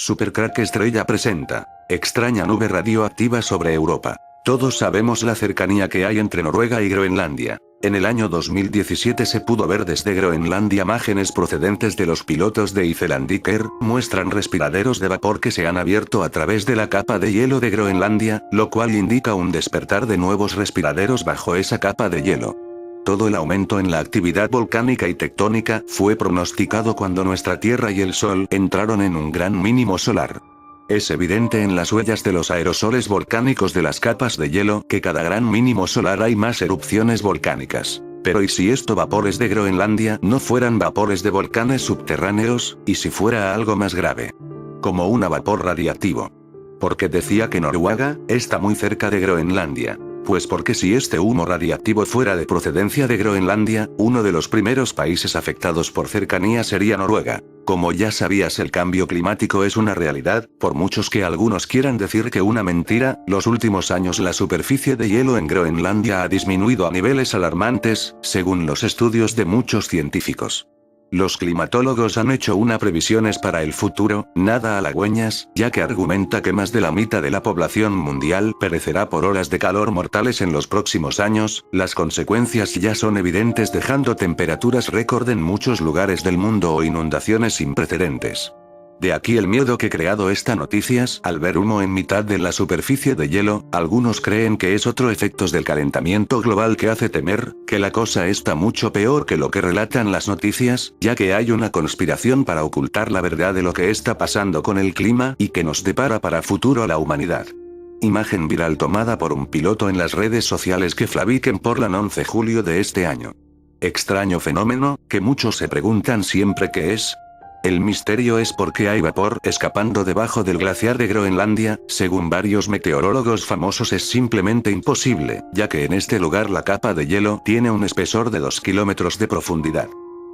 Supercrack Estrella presenta extraña nube radioactiva sobre Europa. Todos sabemos la cercanía que hay entre Noruega y Groenlandia. En el año 2017 se pudo ver desde Groenlandia imágenes procedentes de los pilotos de Icelandic Air, muestran respiraderos de vapor que se han abierto a través de la capa de hielo de Groenlandia, lo cual indica un despertar de nuevos respiraderos bajo esa capa de hielo. Todo el aumento en la actividad volcánica y tectónica fue pronosticado cuando nuestra Tierra y el Sol entraron en un gran mínimo solar. Es evidente en las huellas de los aerosoles volcánicos de las capas de hielo que cada gran mínimo solar hay más erupciones volcánicas. Pero ¿y si estos vapores de Groenlandia no fueran vapores de volcanes subterráneos, y si fuera algo más grave? Como un vapor radiactivo. Porque decía que Noruega está muy cerca de Groenlandia. Pues porque si este humo radiactivo fuera de procedencia de Groenlandia, uno de los primeros países afectados por cercanía sería Noruega. Como ya sabías, el cambio climático es una realidad, por muchos que algunos quieran decir que una mentira. Los últimos años la superficie de hielo en Groenlandia ha disminuido a niveles alarmantes, según los estudios de muchos científicos. Los climatólogos han hecho unas previsiones para el futuro, nada halagüeñas, ya que argumenta que más de la mitad de la población mundial perecerá por olas de calor mortales en los próximos años. Las consecuencias ya son evidentes, dejando temperaturas récord en muchos lugares del mundo o inundaciones sin precedentes. De aquí el miedo que ha creado esta noticias al ver humo en mitad de la superficie de hielo. Algunos creen que es otro efectos del calentamiento global que hace temer que la cosa está mucho peor que lo que relatan las noticias, ya que hay una conspiración para ocultar la verdad de lo que está pasando con el clima y que nos depara para futuro a la humanidad. Imagen viral tomada por un piloto en las redes sociales que Keflavik en Portland 11 de julio de este año. Extraño fenómeno, que muchos se preguntan siempre qué es. El misterio es por qué hay vapor escapando debajo del glaciar de Groenlandia. Según varios meteorólogos famosos es simplemente imposible, ya que en este lugar la capa de hielo tiene un espesor de 2 kilómetros de profundidad.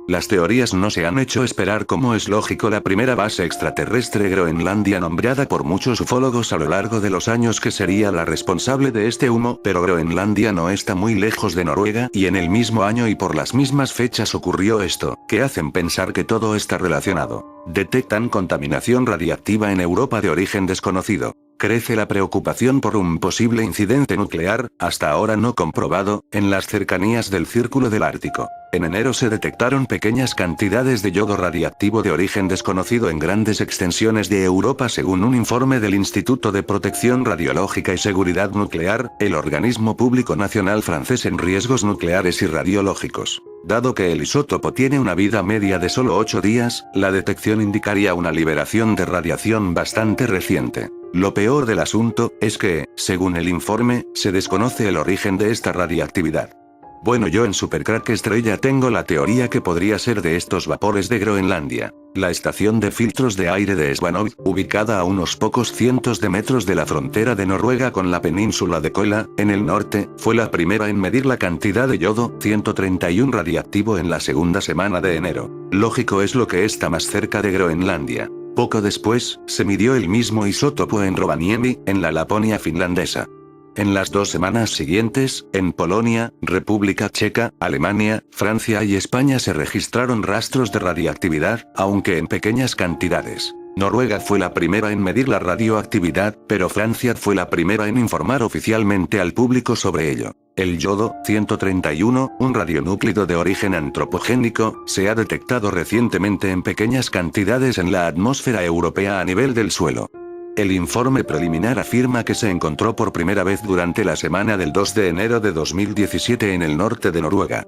Las teorías no se han hecho esperar, como es lógico. La primera base extraterrestre Groenlandia, nombrada por muchos ufólogos a lo largo de los años, que sería la responsable de este humo, pero Groenlandia no está muy lejos de Noruega, y en el mismo año y por las mismas fechas ocurrió esto, que hacen pensar que todo está relacionado. Detectan contaminación radiactiva en Europa de origen desconocido. Crece la preocupación por un posible incidente nuclear, hasta ahora no comprobado, en las cercanías del Círculo del Ártico. En enero se detectaron pequeñas cantidades de yodo radiactivo de origen desconocido en grandes extensiones de Europa, según un informe del Instituto de Protección Radiológica y Seguridad Nuclear, el organismo público nacional francés en riesgos nucleares y radiológicos. Dado que el isótopo tiene una vida media de solo 8 días, la detección indicaría una liberación de radiación bastante reciente. Lo peor del asunto es que, según el informe, se desconoce el origen de esta radiactividad. Bueno, yo en Supercrack Estrella tengo la teoría que podría ser de estos vapores de Groenlandia. La estación de filtros de aire de Svanhovd, ubicada a unos pocos cientos de metros de la frontera de Noruega con la península de Kola, en el norte, fue la primera en medir la cantidad de yodo 131 radiactivo en la segunda semana de enero. Lógico, es lo que está más cerca de Groenlandia. Poco después, se midió el mismo isótopo en Rovaniemi, en la Laponia finlandesa. En las 2 semanas siguientes, en Polonia, República Checa, Alemania, Francia y España se registraron rastros de radiactividad, aunque en pequeñas cantidades. Noruega fue la primera en medir la radioactividad, pero Francia fue la primera en informar oficialmente al público sobre ello. El yodo 131, un radionúclido de origen antropogénico, se ha detectado recientemente en pequeñas cantidades en la atmósfera europea a nivel del suelo. El informe preliminar afirma que se encontró por primera vez durante la semana del 2 de enero de 2017 en el norte de Noruega.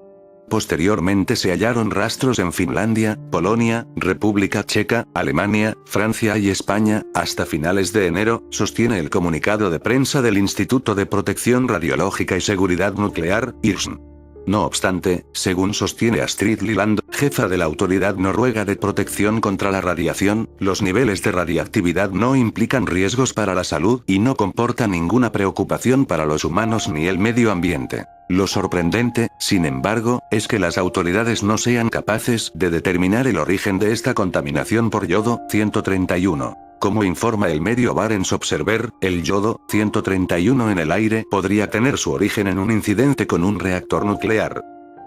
Posteriormente se hallaron rastros en Finlandia, Polonia, República Checa, Alemania, Francia y España, hasta finales de enero, sostiene el comunicado de prensa del Instituto de Protección Radiológica y Seguridad Nuclear, IRSN. No obstante, según sostiene Astrid Liland, jefa de la Autoridad Noruega de Protección contra la Radiación, los niveles de radiactividad no implican riesgos para la salud y no comportan ninguna preocupación para los humanos ni el medio ambiente. Lo sorprendente, sin embargo, es que las autoridades no sean capaces de determinar el origen de esta contaminación por yodo 131. Como informa el medio Barents Observer, el yodo 131 en el aire podría tener su origen en un incidente con un reactor nuclear.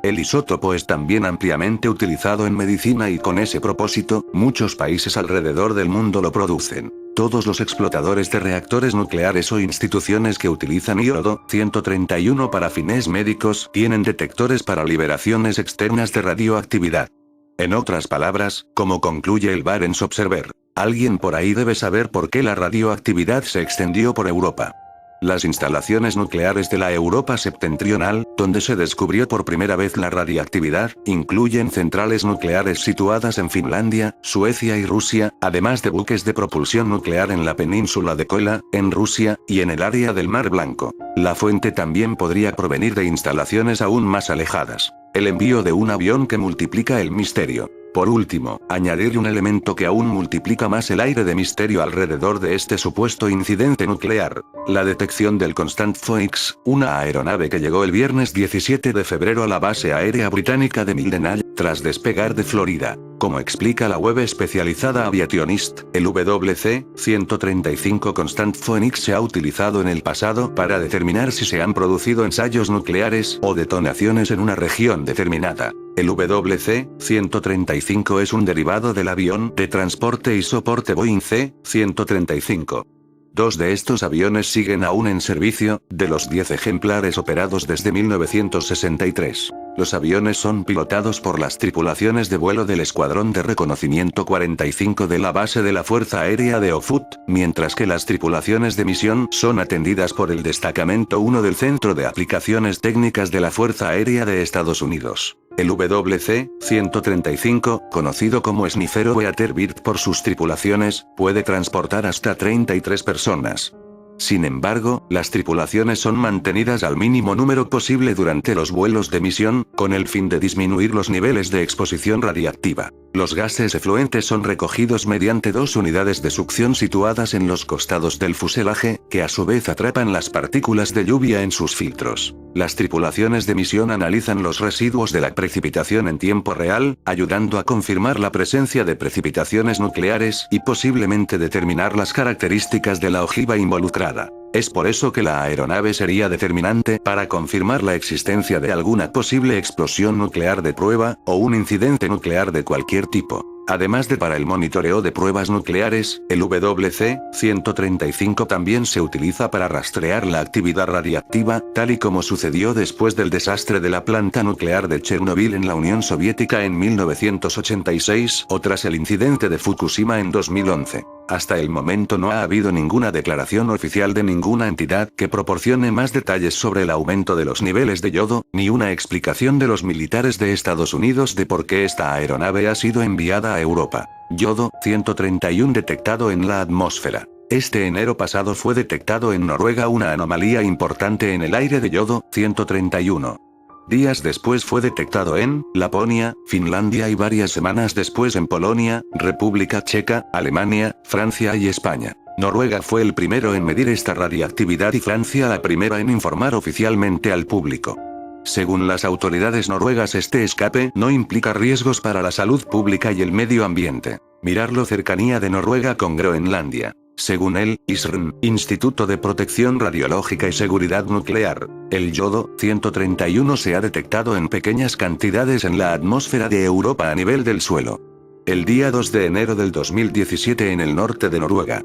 El isótopo es también ampliamente utilizado en medicina y con ese propósito, muchos países alrededor del mundo lo producen. Todos los explotadores de reactores nucleares o instituciones que utilizan iodo 131 para fines médicos tienen detectores para liberaciones externas de radioactividad. En otras palabras, como concluye el Barents Observer, alguien por ahí debe saber por qué la radioactividad se extendió por Europa. Las instalaciones nucleares de la Europa septentrional, donde se descubrió por primera vez la radiactividad, incluyen centrales nucleares situadas en Finlandia, Suecia y Rusia, además de buques de propulsión nuclear en la península de Kola, en Rusia, y en el área del Mar Blanco. La fuente también podría provenir de instalaciones aún más alejadas. El envío de un avión que multiplica el misterio. Por último, añadir un elemento que aún multiplica más el aire de misterio alrededor de este supuesto incidente nuclear. La detección del Constant Phoenix, una aeronave que llegó el viernes 17 de febrero a la base aérea británica de Mildenhall, tras despegar de Florida. Como explica la web especializada Aviationist, el WC-135 Constant Phoenix se ha utilizado en el pasado para determinar si se han producido ensayos nucleares o detonaciones en una región determinada. El WC-135 es un derivado del avión de transporte y soporte Boeing C-135. Dos de estos aviones siguen aún en servicio, de los 10 ejemplares operados desde 1963. Los aviones son pilotados por las tripulaciones de vuelo del Escuadrón de Reconocimiento 45 de la base de la Fuerza Aérea de Offutt, mientras que las tripulaciones de misión son atendidas por el Destacamento 1 del Centro de Aplicaciones Técnicas de la Fuerza Aérea de Estados Unidos. El WC-135, conocido como Sniffer o Weatherbeard por sus tripulaciones, puede transportar hasta 33 personas. Sin embargo, las tripulaciones son mantenidas al mínimo número posible durante los vuelos de misión, con el fin de disminuir los niveles de exposición radiactiva. Los gases efluentes son recogidos mediante dos unidades de succión situadas en los costados del fuselaje, que a su vez atrapan las partículas de lluvia en sus filtros. Las tripulaciones de misión analizan los residuos de la precipitación en tiempo real, ayudando a confirmar la presencia de precipitaciones nucleares y posiblemente determinar las características de la ojiva involucrada. Es por eso que la aeronave sería determinante para confirmar la existencia de alguna posible explosión nuclear de prueba, o un incidente nuclear de cualquier tipo. Además de para el monitoreo de pruebas nucleares, el WC-135 también se utiliza para rastrear la actividad radiactiva, tal y como sucedió después del desastre de la planta nuclear de Chernobyl en la Unión Soviética en 1986, o tras el incidente de Fukushima en 2011. Hasta el momento no ha habido ninguna declaración oficial de ninguna entidad que proporcione más detalles sobre el aumento de los niveles de yodo, ni una explicación de los militares de Estados Unidos de por qué esta aeronave ha sido enviada a Europa. Yodo 131 detectado en la atmósfera. Este enero pasado fue detectado en Noruega una anomalía importante en el aire de yodo 131. Días después fue detectado en Laponia, Finlandia y varias semanas después en Polonia, República Checa, Alemania, Francia y España. Noruega fue el primero en medir esta radiactividad y Francia la primera en informar oficialmente al público. Según las autoridades noruegas, este escape no implica riesgos para la salud pública y el medio ambiente. Mirarlo cercanía de Noruega con Groenlandia. Según el ISRN, Instituto de Protección Radiológica y Seguridad Nuclear, el yodo 131 se ha detectado en pequeñas cantidades en la atmósfera de Europa a nivel del suelo. El día 2 de enero del 2017 en el norte de Noruega.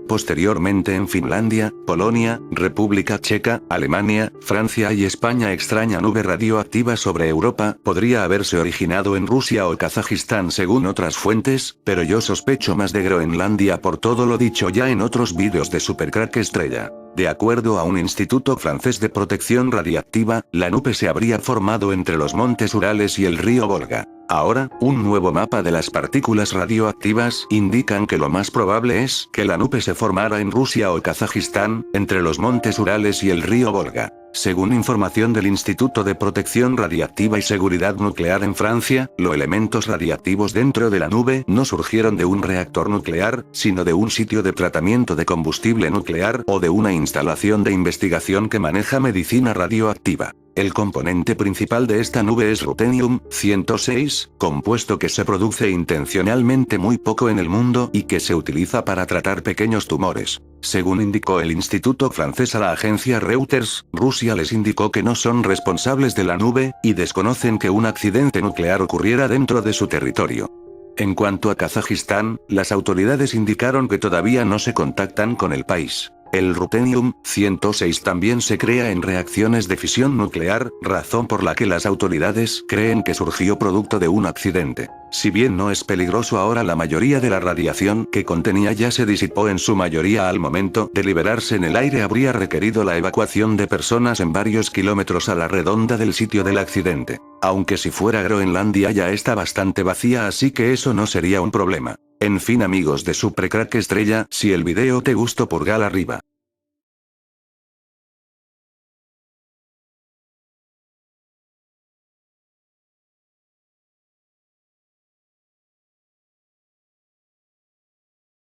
Posteriormente en Finlandia, Polonia, República Checa, Alemania, Francia y España. Extraña nube radioactiva sobre Europa podría haberse originado en Rusia o Kazajistán según otras fuentes, pero yo sospecho más de Groenlandia por todo lo dicho ya en otros vídeos de Supercrack Estrella. De acuerdo a un instituto francés de protección radiactiva, la nube se habría formado entre los montes Urales y el río Volga. Ahora, un nuevo mapa de las partículas radioactivas indican que lo más probable es que la nube se formara en Rusia o Kazajistán, entre los montes Urales y el río Volga. Según información del Instituto de Protección Radiactiva y Seguridad Nuclear en Francia, los elementos radiactivos dentro de la nube no surgieron de un reactor nuclear, sino de un sitio de tratamiento de combustible nuclear o de una instalación de investigación que maneja medicina radioactiva. El componente principal de esta nube es Rutenium-106, compuesto que se produce intencionalmente muy poco en el mundo y que se utiliza para tratar pequeños tumores. Según indicó el instituto francés a la agencia Reuters, Rusia les indicó que no son responsables de la nube, y desconocen que un accidente nuclear ocurriera dentro de su territorio. En cuanto a Kazajistán, las autoridades indicaron que todavía no se contactan con el país. El Rutenium-106 también se crea en reacciones de fisión nuclear, razón por la que las autoridades creen que surgió producto de un accidente. Si bien no es peligroso ahora, la mayoría de la radiación que contenía ya se disipó en su mayoría al momento de liberarse en el aire. Habría requerido la evacuación de personas en varios kilómetros a la redonda del sitio del accidente. Aunque si fuera Groenlandia ya está bastante vacía, así que eso no sería un problema. En fin amigos de Super Crack Estrella, si el video te gustó pulgar arriba.